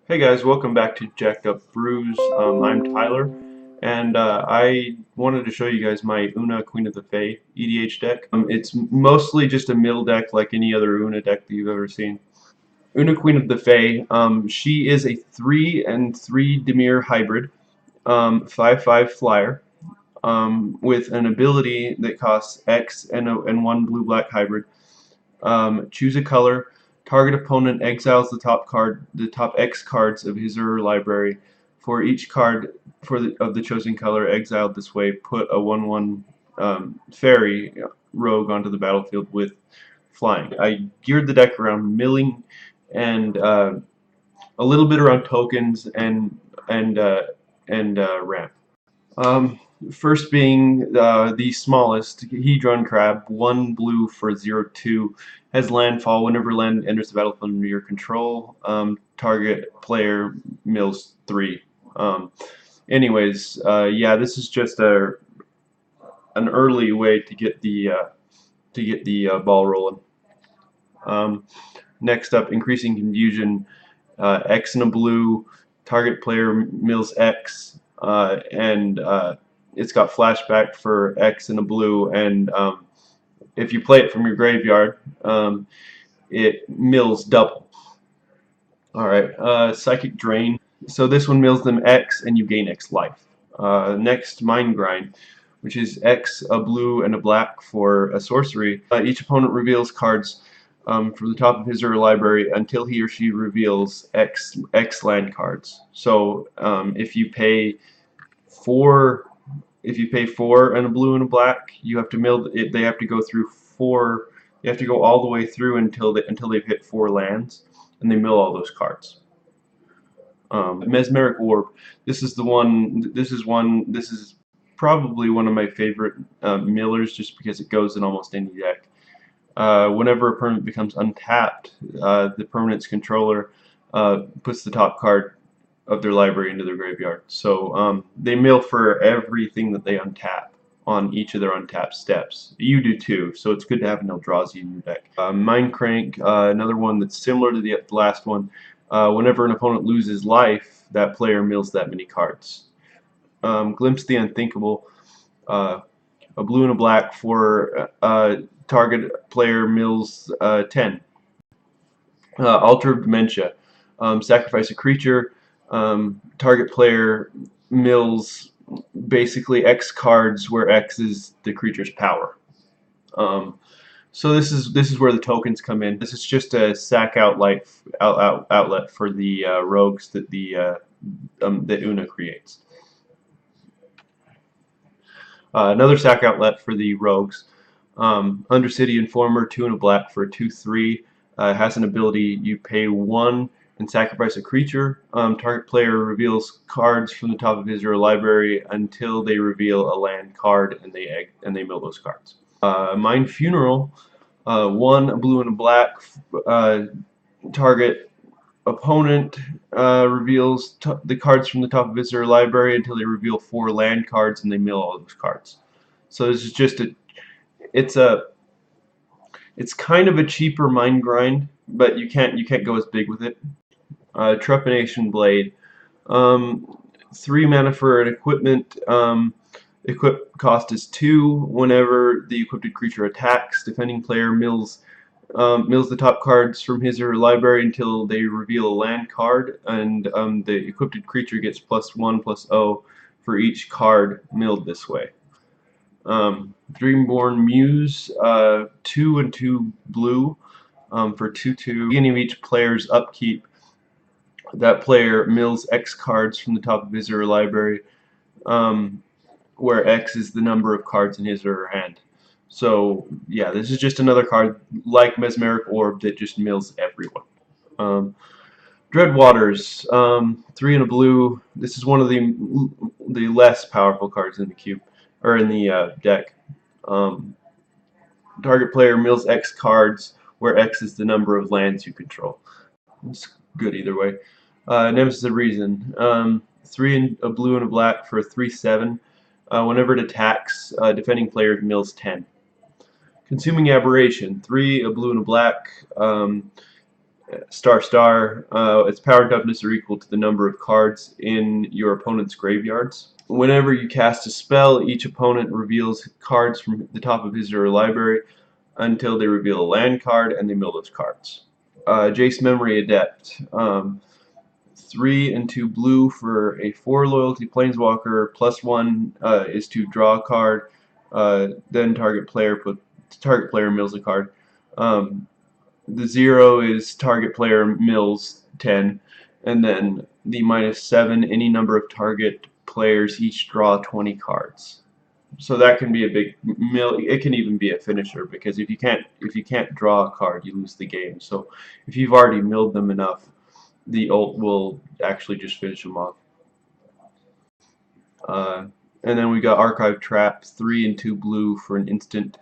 Hey guys, welcome back to Jacked Up Brews. I'm Tyler, and I wanted to show you guys my Oona Queen of the Fae EDH deck. It's mostly just a mill deck like any other Oona deck that you've ever seen. Oona Queen of the Fae, she is a 3 and 3 Dimir hybrid, 5/5 flyer, with an ability that costs X and 1 blue-black hybrid. Choose a color. Target opponent exiles the top X cards of his or her library. For each card of the chosen color exiled this way, put a 1/1 fairy rogue onto the battlefield with flying. I geared the deck around milling and a little bit around tokens and ramp. Um, First being the smallest, Hedron Crab, 1 blue for 0/2, has landfall whenever land enters the battlefield under your control. Target player mills 3. Yeah, this is just an early way to get the ball rolling. Next up, increasing confusion, X and a blue, target player mills X, and it's got flashback for X and a blue, and if you play it from your graveyard, it mills double. Alright, Psychic Drain. So this one mills them X, and you gain X life. Next, Mind Grind, which is X, a blue, and a black for a sorcery. Each opponent reveals cards from the top of his or her library until he or she reveals X land cards. So if you pay 4 and a blue and a black, you have to mill it. They have to go through 4. You have to go all the way through until they've hit 4 lands, and they mill all those cards. Mesmeric Orb. This is the one. This is probably one of my favorite millers, just because it goes in almost any deck. Whenever a permanent becomes untapped, the permanent's controller puts the top card of their library into their graveyard. So they mill for everything that they untap on each of their untapped steps. You do too, so it's good to have an Eldrazi in your deck. Mind Crank, another one that's similar to the last one. Whenever an opponent loses life, that player mills that many cards. Glimpse the Unthinkable, a blue and a black for target player mills 10. Altar of Dementia, sacrifice a creature, target player mills basically X cards where X is the creature's power. So this is where the tokens come in. This is just a sack outlet for the rogues that that Oona creates. Another sack outlet for the rogues. Undercity Informer, 2 and a black for a 2/3. Has an ability, you pay 1 and sacrifice a creature. Target player reveals cards from the top of his or her library until they reveal a land card, and they mill those cards. Mind Funeral, 1 a blue and a black. Target opponent reveals the cards from the top of his or her library until they reveal 4 land cards, and they mill all those cards. So this is just it's kind of a cheaper mind grind, but you can't go as big with it. Trepanation Blade, 3 mana for an equipment. Equip cost is 2. Whenever the equipped creature attacks, defending player mills the top cards from his or her library until they reveal a land card, and the equipped creature gets +1/+0 for each card milled this way. Dreamborn Muse, 2 and 2 blue for 2/2. Beginning of each player's upkeep, that player mills X cards from the top of his or her library, where X is the number of cards in his or her hand. So yeah, this is just another card like Mesmeric Orb that just mills everyone. Dreadwaters, 3 and a blue. This is one of the less powerful cards in the cube, or in the deck. Target player mills X cards, where X is the number of lands you control. It's good either way. Nemesis of Reason, 3 and a blue and a black for a 3/7. Whenever it attacks, defending player mills 10. Consuming Aberration, 3 a blue and a black, Its power and toughness are equal to the number of cards in your opponent's graveyards. Whenever you cast a spell, each opponent reveals cards from the top of his or her library until they reveal a land card, and they mill those cards. Jace Memory Adept. 3 and 2 blue for a 4 loyalty planeswalker. +1 is to draw a card. Then target player mills a card. The 0 is target player mills 10, and then the -7, any number of target players each draw 20 cards. So that can be a big mill. It can even be a finisher, because if you can't draw a card, you lose the game. So if you've already milled them enough, the ult will actually just finish them off. And then we got Archive Trap, 3 and 2 blue for an instant.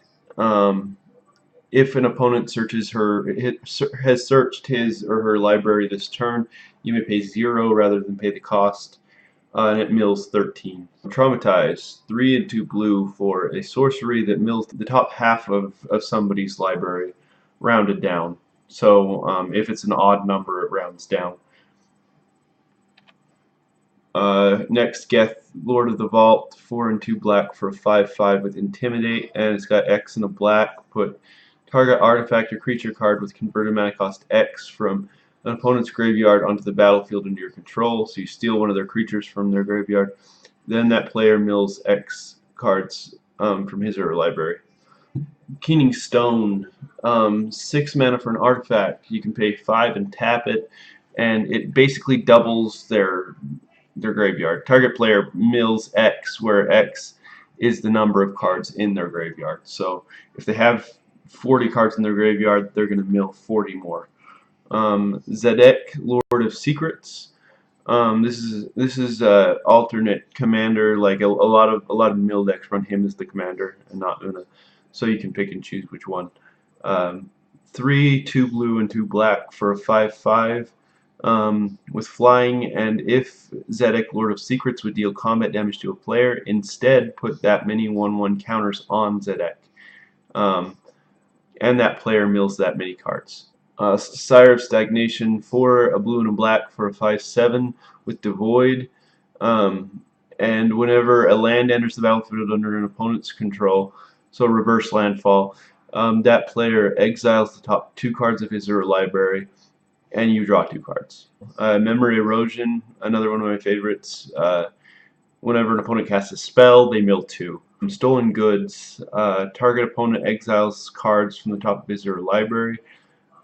If an opponent has searched his or her library this turn, you may pay 0 rather than pay the cost, and it mills 13. Traumatize, 3 and 2 blue for a sorcery that mills the top half of somebody's library, rounded down. So if it's an odd number, it rounds down. Next, Geth, Lord of the Vault, 4 and 2 black for a 5/5 with Intimidate, and it's got X and a black. Put target artifact or creature card with converted mana cost X from an opponent's graveyard onto the battlefield under your control. So you steal one of their creatures from their graveyard. Then that player mills X cards from his or her library. Keening Stone, 6 mana for an artifact. You can pay 5 and tap it, and it basically doubles their graveyard. Target player mills X, where X is the number of cards in their graveyard. So if they have 40 cards in their graveyard, they're going to mill 40 more. Zedek, Lord of Secrets. This is alternate commander. Like a lot of mill decks run him as the commander and not Oona, so you can pick and choose which one. 3, 2 blue and 2 black for a 5/5. With flying, and if Zedek, Lord of Secrets, would deal combat damage to a player, instead put that many 1/1 counters on Zedek, and that player mills that many cards. Sire of Stagnation, 4, a blue and a black for a 5/7 with Devoid, and whenever a land enters the battlefield under an opponent's control, so reverse landfall, that player exiles the top 2 cards of his or her library, and you draw 2 cards. Memory Erosion, another one of my favorites. Whenever an opponent casts a spell, they mill 2. Stolen Goods, target opponent exiles cards from the top of his or her library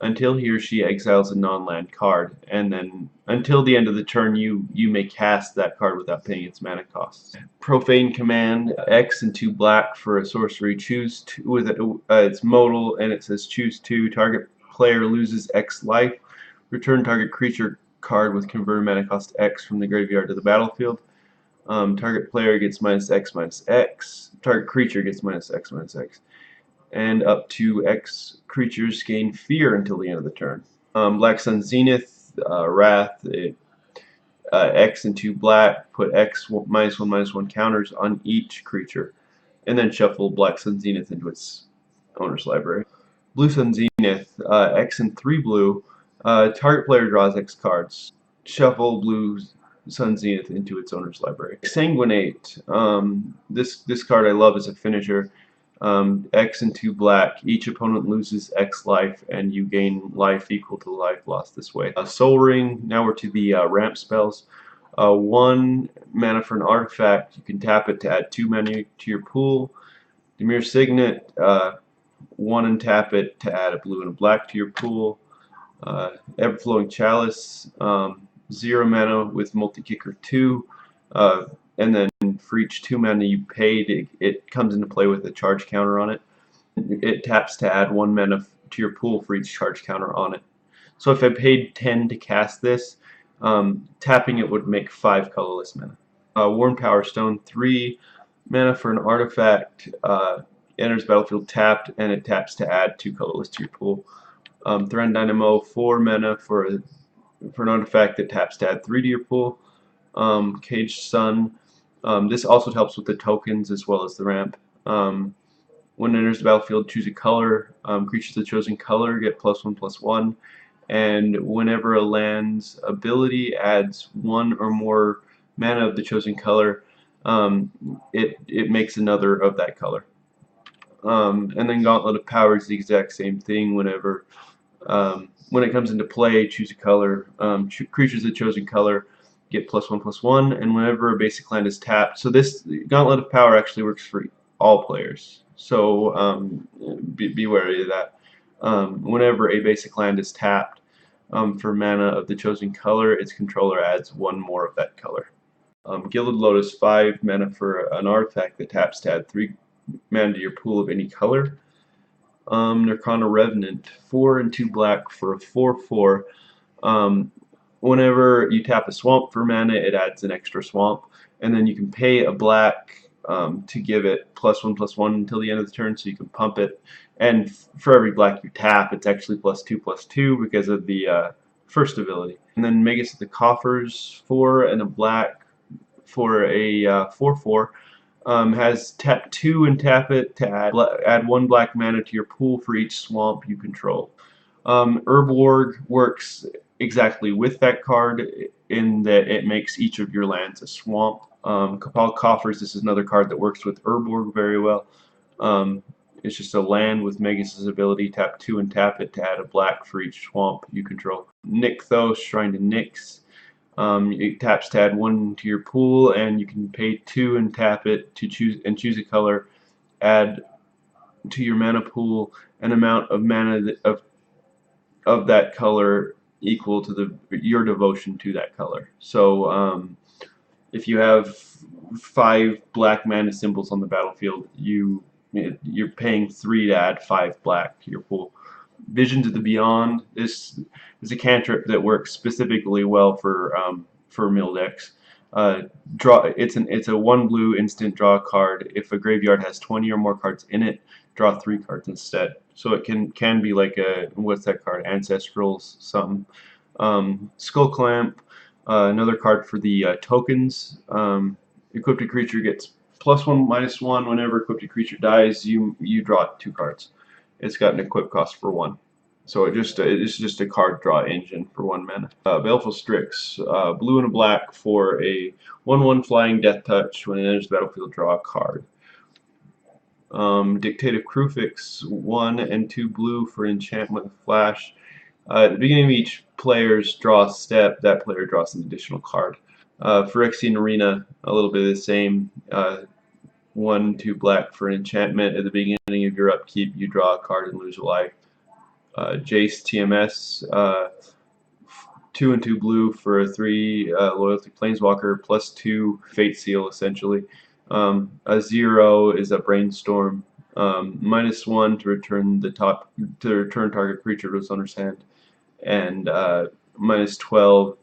until he or she exiles a non-land card, and then until the end of the turn you may cast that card without paying its mana costs. Profane Command, X and 2 black for a sorcery. Choose 2 with its modal, and it says choose 2. Target player loses X life. Return target creature card with converted mana cost X from the graveyard to the battlefield. Target player gets -X/-X. Target creature gets -X/-X. And up to X creatures gain fear until the end of the turn. Black Sun Zenith, Wrath, X and 2 black, put X -1/-1 counters on each creature, and then shuffle Black Sun Zenith into its owner's library. Blue Sun Zenith, X and 3 blue, target player draws X cards. Shuffle Blue Sun Zenith into its owner's library. Sanguinate, this card I love as a finisher. X and 2 black, each opponent loses X life, and you gain life equal to the life lost this way. Soul Ring, now we're to the ramp spells. 1 mana for an artifact, you can tap it to add 2 mana to your pool. Demir Signet, 1 and tap it to add a blue and a black to your pool. Everflowing Chalice, 0 mana with multi-kicker 2, and then for each 2 mana you paid, it comes into play with a charge counter on it. It taps to add 1 mana to your pool for each charge counter on it. So if I paid 10 to cast this, tapping it would make 5 colorless mana. Worn Power Stone, 3 mana for an artifact, enters battlefield tapped, and it taps to add 2 colorless to your pool. Thran Dynamo, 4 mana for an artifact that taps to add 3 to your pool. Caged Sun, this also helps with the tokens as well as the ramp. When it enters the battlefield, choose a color. Creatures of the chosen color get +1/+1, and whenever a land's ability adds one or more mana of the chosen color, it makes another of that color. And then Gauntlet of Power is the exact same thing. When it comes into play, choose a color. Creatures of the chosen color get +1/+1, and whenever a basic land is tapped, so this Gauntlet of Power actually works for all players. So be wary of that. Whenever a basic land is tapped for mana of the chosen color, its controller adds one more of that color. Gilded Lotus, 5 mana for an artifact that taps to add 3 mana to your pool of any color. Nirkana Revenant, 4 and 2 black for a 4/4. Whenever you tap a swamp for mana, it adds an extra swamp, and then you can pay a black to give it +1/+1 until the end of the turn, so you can pump it. And for every black you tap, it's actually +2/+2 because of the first ability. And then Magus of the Coffers, 4 and a black for a 4/4. Has tap 2 and tap it to add 1 black mana to your pool for each swamp you control. Urborg works exactly with that card in that it makes each of your lands a swamp. Cabal Coffers, this is another card that works with Urborg very well. It's just a land with Magus' ability, tap 2 and tap it to add a black for each swamp you control. Nykthos, Shrine to Nyx. It taps to add 1 to your pool, and you can pay 2 and tap it to choose a color. Add to your mana pool an amount of mana of that color equal to your devotion to that color. So if you have 5 black mana symbols on the battlefield, you're paying 3 to add 5 black to your pool. Visions of the Beyond. This is a cantrip that works specifically well for mill decks. It's a 1 blue instant draw card. If a graveyard has 20 or more cards in it, draw 3 cards instead. So it can be like what's that card? Ancestrals something. Skull Clamp. Another card for the tokens. Equipped creature gets +1/-1 whenever equipped creature dies. You draw 2 cards. It's got an equip cost for 1. So it's just a card draw engine for 1 mana. Baleful Strix, blue and a black for a 1/1 flying death touch. When it enters the battlefield, draw a card. Dictative Crufix, 1 and 2 blue for enchantment with flash. At the beginning of each player's draw step, that player draws an additional card. Phyrexian Arena, a little bit of the same. 1, 2 black for enchantment. At the beginning of your upkeep, you draw a card and lose a life. Jace TMS, 2 and 2 blue for a 3 loyalty planeswalker, +2 fate seal essentially. A 0 is a brainstorm. -1 to return target creature to its owner's hand, and -12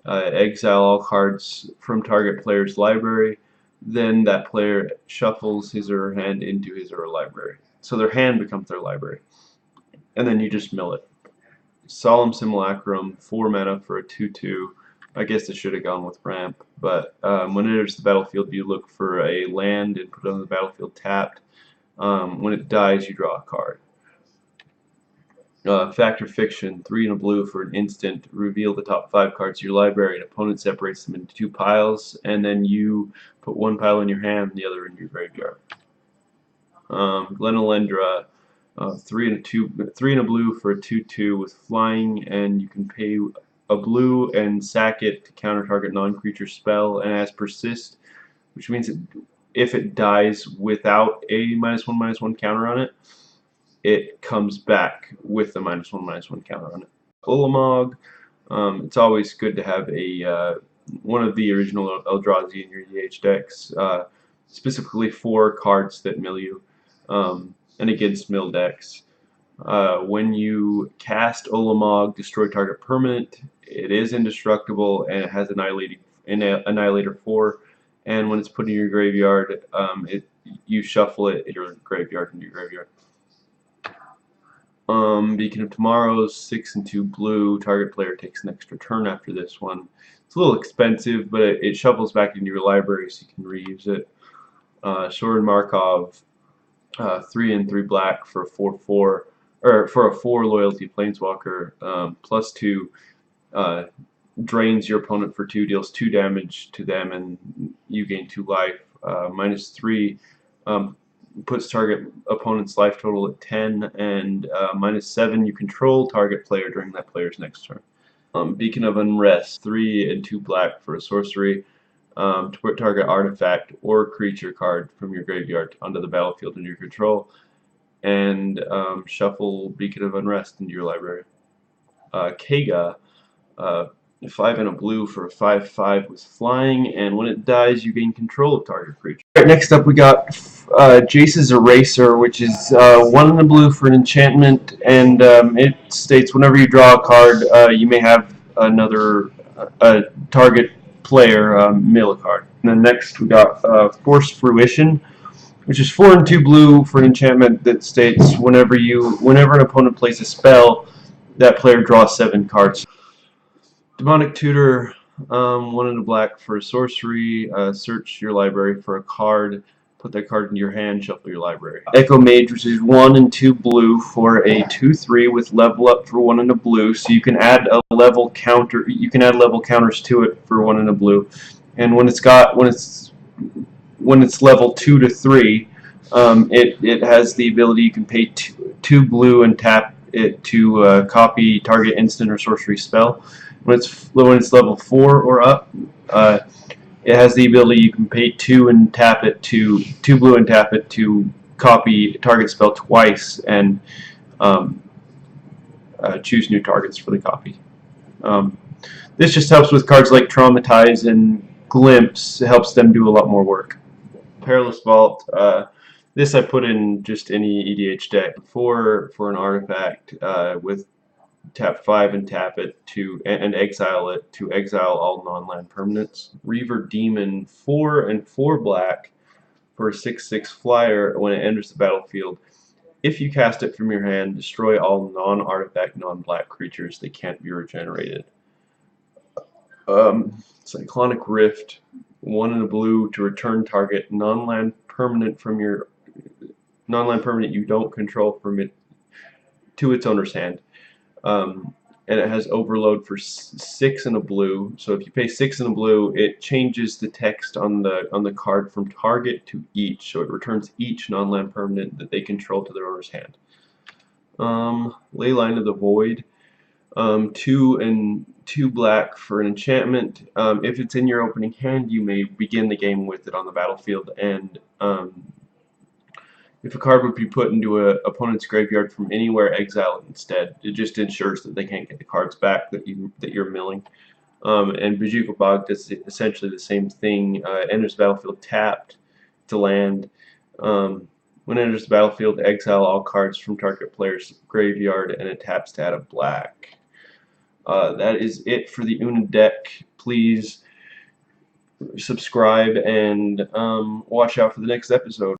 exile all cards from target player's library. Then that player shuffles his or her hand into his or her library. So their hand becomes their library. And then you just mill it. Solemn Simulacrum, 4 mana for a 2/2. I guess it should have gone with ramp, but when it enters the battlefield, you look for a land and put it on the battlefield tapped. When it dies, you draw a card. Fact or Fiction, 3 and a blue for an instant. Reveal the top 5 cards of your library, and opponent separates them into 2 piles, and then you put 1 pile in your hand and the other in your graveyard. Glenalendra, 3 and a blue for a 2/2 with flying, and you can pay a blue and sack it to counter target non-creature spell, and it has persist, which means if it dies without a -1/-1 counter on it, it comes back with the -1/-1 counter on it. Ulamog, it's always good to have one of the original Eldrazi in your EH decks, specifically 4 cards that mill you, and against mill decks. When you cast Ulamog, destroy target permanent. It is indestructible, and it has Annihilator 4. And when it's put in your graveyard, you shuffle it in your graveyard into your graveyard. Beacon of Tomorrow, 6 and 2 blue. Target player takes an extra turn after this one. It's a little expensive, but it shuffles back into your library so you can reuse it. Sorin Markov, 3 and 3 black for a 4/4. or for a 4 loyalty planeswalker, +2 drains your opponent for 2, deals 2 damage to them, and you gain 2 life. -3 puts target opponent's life total at 10, and -7 you control target player during that player's next turn. Beacon of Unrest, 3 and 2 black for a sorcery. To put target artifact or creature card from your graveyard onto the battlefield under your control, and shuffle Beacon of Unrest into your library. Kega, 5 and a blue for a 5/5 with flying, and when it dies, you gain control of target creature. Alright, next up we got Jace's Eraser, which is 1 and a blue for an enchantment, and it states whenever you draw a card, you may have another target player mill a card. And then next we got Force Fruition, which is 4 and 2 blue for an enchantment that states whenever an opponent plays a spell, that player draws 7 cards. Demonic Tutor, 1 and a black for a sorcery. Search your library for a card, put that card in your hand, shuffle your library. Echo Mage, which is 1 and 2 blue for a 2/3 with level up for 1 and a blue, so you can add a level counter. You can add level counters to it for 1 and a blue, and when it's level 2 to 3, it has the ability you can pay 2 blue and tap it to copy target instant or sorcery spell. When it's level 4 or up, it has the ability you can pay 2 and tap it to 2 blue and tap it to copy target spell twice and choose new targets for the copy. This just helps with cards like Traumatize and Glimpse. It helps them do a lot more work. Perilous Vault. This I put in just any EDH deck for an artifact with tap 5 and tap it and exile it to exile all non-land permanents. Reaver Demon, 4 and 4 black for a 6/6 flyer. When it enters the battlefield, if you cast it from your hand, destroy all non-artifact, non-black creatures. They can't be regenerated. Cyclonic Rift, 1 and a blue to return target non-land permanent from your non-land permanent you don't control from it to its owner's hand. And it has overload for 6 and a blue. So if you pay 6 and a blue, it changes the text on the card from target to each. So it returns each non-land permanent that they control to their owner's hand. Leyline of the Void, 2 and 2 black for an enchantment. If it's in your opening hand, you may begin the game with it on the battlefield, and if a card would be put into an opponent's graveyard from anywhere, exile it instead. It just ensures that they can't get the cards back that you're milling. And Bojuka Bog does essentially the same thing. Enters the battlefield tapped to land. When it enters the battlefield, exile all cards from target player's graveyard, and it taps to add a black. That is it for the Oona deck. Please subscribe and watch out for the next episode.